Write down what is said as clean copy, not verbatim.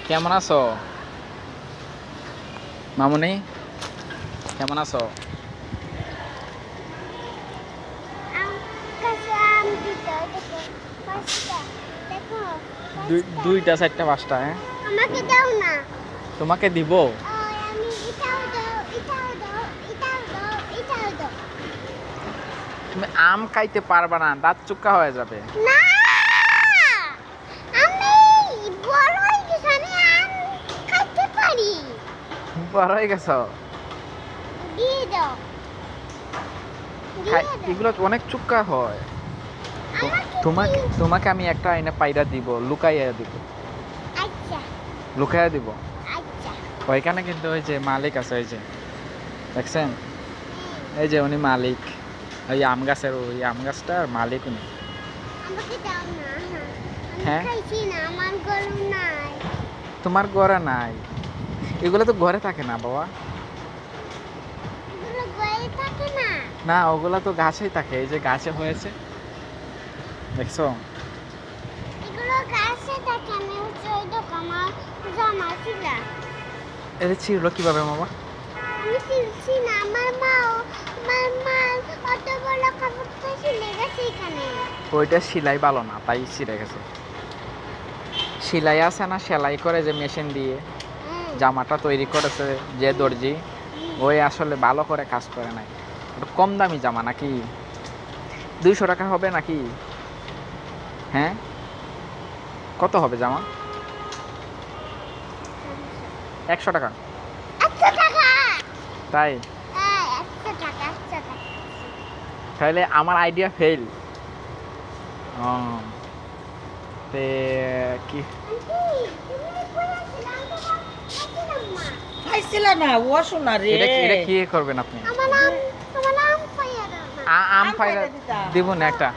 কেমন আছো মামুনি? কেমন আছো? দুইটা চারটা পাঁচটা। হ্যাঁ, আমাকে দাও না। তোমাকে দিব। আমি এটাও দাও, এটাও দাও, এটাও দাও, এটাও দাও। তুমি আম খাইতে পারবা না, দাঁত চুক্কা হয়ে যাবে। না, আমি বড় হয়ে গেছি, আমি আম খাইতে পারি। বড় হয়ে গেছো? দিয়ে দাও, দিয়ে দাও। এগুলো তো অনেক চুক্কা হয়। আমাকে তোমাকে দিও। তোমাকে আমি একটা এনে পায়রা দিব, লুকাইয়া দিব। আচ্ছা, লুকাইয়া দিব। আচ্ছা। ওইখানে কিন্তু ওই যে মালিক আছে, ওই যে দেখছেন, এই যে উনি মালিক। ওই আম গাছের, ওই আম গাছটার মালিক উনি। আমাকে দাও না। আমি হ্যাঁ? খাইছি না, আমার গরম নাই। তোমার ঘরে নাই? এগুলো তো ঘরে থাকে না বাবা। এগুলো গয়ে থাকে না। না, ওগুলা তো গাছেই থাকে। এই যে গাছে হয়েছে, দেখছো? এগুলো গাছে থাকে, আমি হচ্ছে ওই দোকানে জমা ছিল। এটা ছিল কিভাবে বাবা? আমি চিনছি না, আমার মা অত বড় কাপড়টা ছিলে গেছে এখানে। ওইটা সেলাই ভালো না, তাই ছিঁড়ে গেছে। সেলাই আছে না, সেলাই করে যে মেশিন দিয়ে জামাটা তৈরি করেছে যে দর্জি, ওই আসলে ভালো করে কাজ করে নাই। ওটা কম দামি জামা নাকি? 200 টাকা হবে নাকি? হ্যাঁ, কত হবে জামা? 100 টাকা। 100 টাকা। তাই? হ্যাঁ, 100 টাকা, 100 টাকা। তাহলে আমার আইডিয়া ফেল। ও, তে কি আন্টি, তুমি কই আছিলা? আমি তো খাইছিলাম না। খাইছিল না ও শোনা রে। এটা কি করবেন আপনি? আমার নাম পাইয়া দাও না। আম আম পায়রা পায়রা দিতা। দিব না একটা?